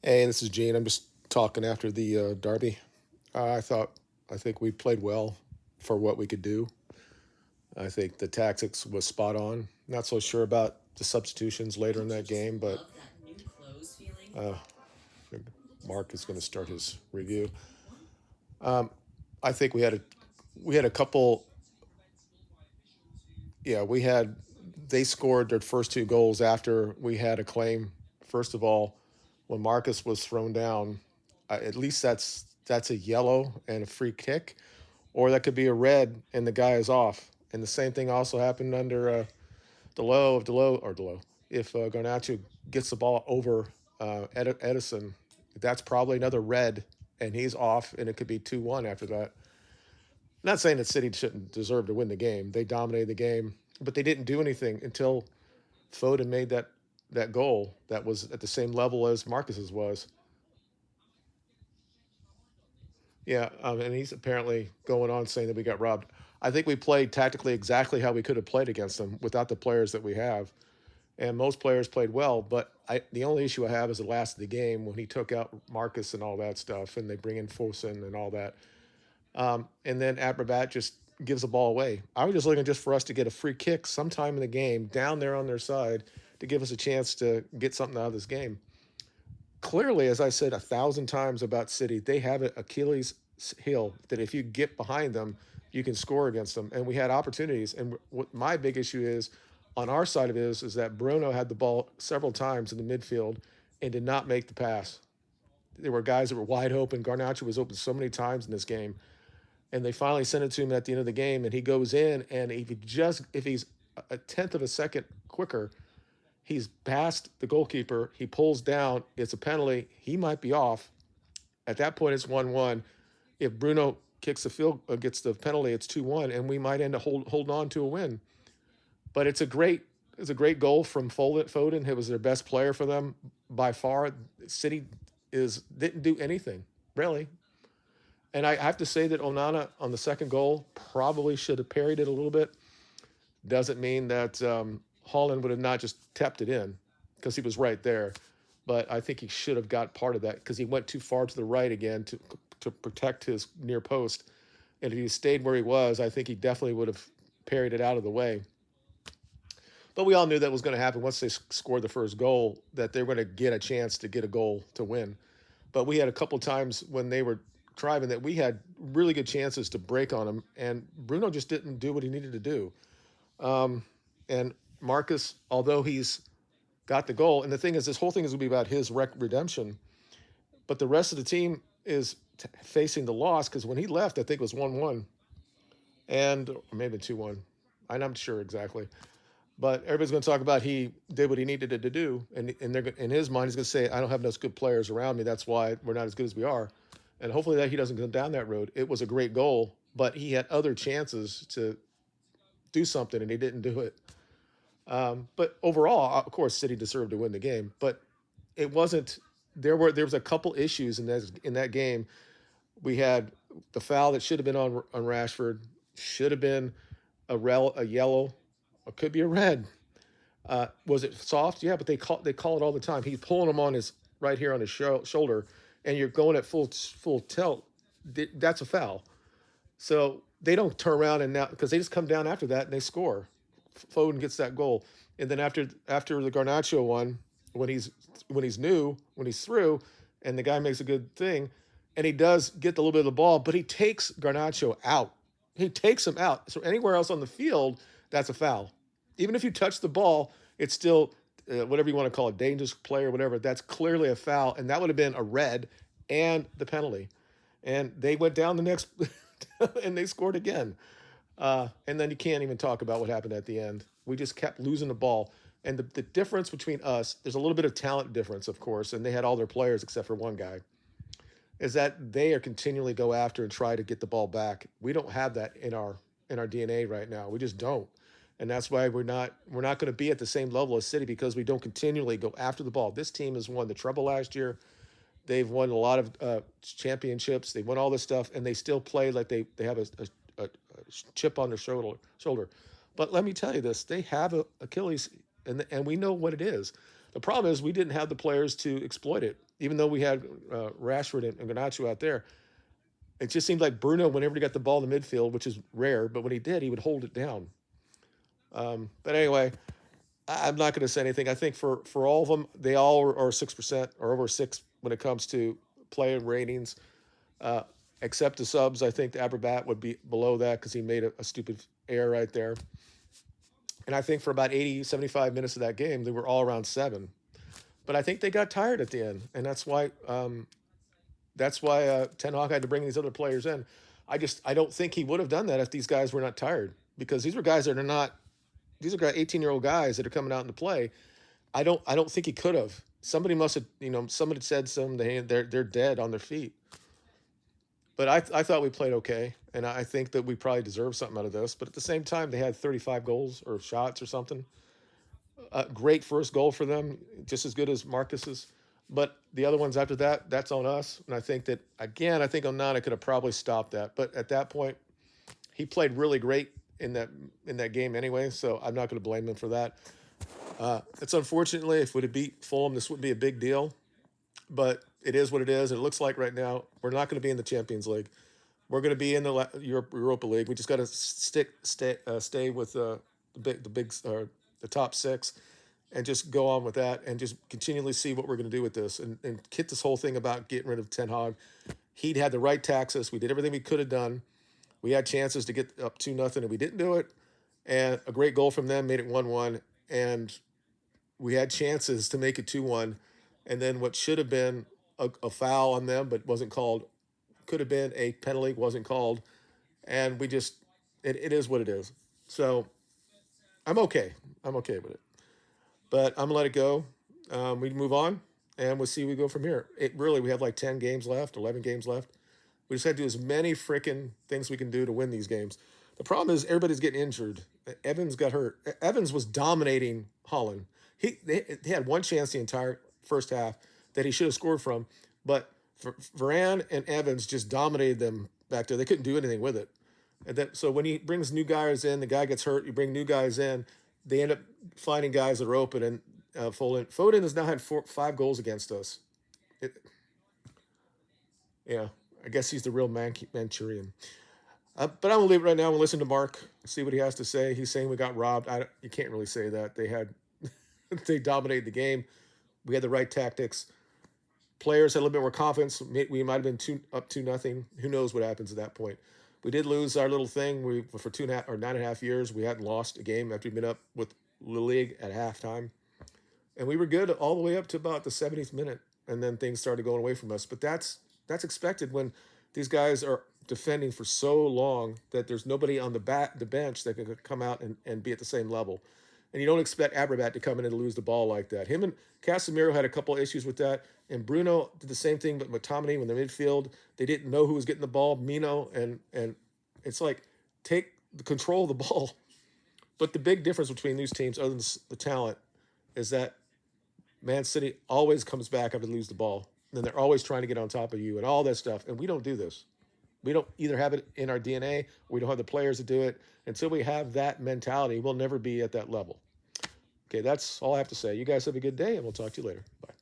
Hey, this is Gene. I'm just talking after the derby. I think we played well for what we could do. I think the tactics was spot on. Not so sure about the substitutions later in Don't you that just game, but love that new clothes feeling? uh, Mark is going to start his review. I think we had a couple. Yeah, we had they scored their first two goals after we had a claim. First of all, when Marcus was thrown down, at least that's a yellow and a free kick, or that could be a red and the guy is off. And the same thing also happened under Delo. If Garnacho gets the ball over Edison, that's probably another red, and he's off, and it could be 2-1 after that. Not saying that City shouldn't deserve to win the game. They dominated the game, but they didn't do anything until Foden made that goal that was at the same level as Marcus's was. Yeah, and he's apparently going on saying that we got robbed. I think we played tactically exactly how we could have played against them without the players that we have, and most players played well. But the only issue I have is the last of the game when he took out Marcus and all that stuff, and they bring in Fosun and all that. And then Abrabat just gives the ball away. I was just looking just for us to get a free kick sometime in the game down there on their side to give us a chance to get something out of this game. Clearly, as I said 1,000 times about City, they have an Achilles heel that if you get behind them, you can score against them. And we had opportunities. And what my big issue is on our side of it is that Bruno had the ball several times in the midfield and did not make the pass. There were guys that were wide open. Garnacho was open so many times in this game, and they finally sent it to him at the end of the game, and he goes in, and if he's a tenth of a second quicker, he's past the goalkeeper. He pulls down. It's a penalty. He might be off. At that point, it's 1-1. If Bruno kicks the field gets the penalty, it's 2-1, and we might end up holding on to a win. But it's a great goal from Foden. It was their best player for them by far. City is didn't do anything really. And I have to say that Onana on the second goal probably should have parried it a little bit. Doesn't mean that Holland would have not just tapped it in because he was right there. But I think he should have got part of that because he went too far to the right again to protect his near post. And if he stayed where he was, I think he definitely would have parried it out of the way. But we all knew that was going to happen once they scored the first goal, that they were going to get a chance to get a goal to win. But we had a couple times when they were driving that we had really good chances to break on them, and Bruno just didn't do what he needed to do. And Marcus, although he's got the goal, and the thing is, this whole thing is going to be about his redemption, but the rest of the team is facing the loss because when he left, I think it was 1-1, and or maybe 2-1. I'm not sure exactly. But everybody's going to talk about he did what he needed to do, and they're in his mind he's going to say, "I don't have those good players around me. That's why we're not as good as we are." And hopefully that he doesn't go down that road. It was a great goal, but he had other chances to do something, and he didn't do it. But overall, of course, City deserved to win the game, but it wasn't. There was a couple issues in that game. We had the foul that should have been on Rashford, should have been a yellow, or could be a red. Was it soft? Yeah, but they call it all the time. He's pulling him on his right here on his shoulder, and you're going at full tilt. That's a foul. So they don't turn around and now because they just come down after that and they score. Foden gets that goal, and then after the Garnacho one, when he's through, and the guy makes a good thing, and he does get a little bit of the ball, but he takes Garnacho out. He takes him out. So anywhere else on the field, that's a foul. Even if you touch the ball, it's still whatever you want to call it, dangerous play or whatever. That's clearly a foul, and that would have been a red and the penalty. And they went down the next, and they scored again. And then you can't even talk about what happened at the end. We just kept losing the ball. And the difference between us, there's a little bit of talent difference, of course, and they had all their players except for one guy, is that they are continually go after and try to get the ball back. We don't have that in our DNA right now. We just don't. And that's why we're not going to be at the same level as City because we don't continually go after the ball. This team has won the treble last year. They've won a lot of championships. They won all this stuff, and they still play like they have a chip on their shoulder. But let me tell you this: they have a Achilles, and we know what it is. The problem is we didn't have the players to exploit it. even though we had Rashford and Garnacho out there, it just seemed like Bruno, whenever he got the ball in the midfield, which is rare, but when he did, he would hold it down. But anyway, I'm not going to say anything. I think for all of them, they all are 6% or over 6 when it comes to player ratings, uh, except the subs. I think the Aberbat would be below that because he made a stupid error right there. And I think for about 80, 75 minutes of that game, they were all around 7. But I think they got tired at the end, and that's why Ten Hag had to bring these other players in. I don't think he would have done that if these guys were not tired, because these are guys that are not. These are 18-year-old guys that are coming out into play. I don't think he could have. Somebody must have, somebody said something. They're dead on their feet. But I thought we played okay, and I think that we probably deserve something out of this. But at the same time, they had 35 goals or shots or something. Great first goal for them, just as good as Marcus's. But the other ones after that, that's on us. And I think that, again, I think Onana could have probably stopped that. But at that point, he played really great in that game anyway, so I'm not going to blame him for that. It's unfortunately, if we'd have beat Fulham, this wouldn't be a big deal. But it is what it is. And it looks like right now we're not going to be in the Champions League. We're going to be in the Europa League. We just got to stay with the top 6, and just go on with that, and just continually see what we're going to do with this, and get this whole thing about getting rid of Ten Hag. He'd had the right taxes. We did everything we could have done. We had chances to get up 2-0, and we didn't do it. And a great goal from them made it 1-1. And we had chances to make it 2-1. And then what should have been a foul on them, but wasn't called, could have been a penalty, wasn't called. And it is what it is. So I'm okay. I'm okay with it. But I'm going to let it go. We move on, and we'll see where we go from here. We have like 10 games left, 11 games left. We just had to do as many freaking things we can do to win these games. The problem is everybody's getting injured. Evans got hurt. Evans was dominating Holland. He had one chance the entire first half that he should have scored from, but Varane and Evans just dominated them back there. They couldn't do anything with it. So when he brings new guys in, the guy gets hurt. You bring new guys in, they end up finding guys that are open. And Foden has now had 5 goals against us. Yeah. I guess he's the real Manchurian. But I'm going to leave it right now. I'm going to listen to Mark, see what he has to say. He's saying we got robbed. You can't really say that. They dominated the game. We had the right tactics. Players had a little bit more confidence. We might have been up 2-0. Who knows what happens at that point. We did lose our little thing. For 9.5 years, we hadn't lost a game after we'd been up with the league at halftime. And we were good all the way up to about the 70th minute. And then things started going away from us. But that's expected when these guys are defending for so long that there's nobody on the bench that can come out and be at the same level. And you don't expect Aberbat to come in and lose the ball like that. Him and Casemiro had a couple of issues with that. And Bruno did the same thing, but McTominay, when they're midfield, they didn't know who was getting the ball. Mino, and it's like, take the control of the ball. But the big difference between these teams, other than the talent, is that Man City always comes back after they lose the ball. And they're always trying to get on top of you and all that stuff. And we don't do this. We don't either have it in our DNA, or we don't have the players to do it. Until we have that mentality, we'll never be at that level. Okay, that's all I have to say. You guys have a good day, and we'll talk to you later. Bye.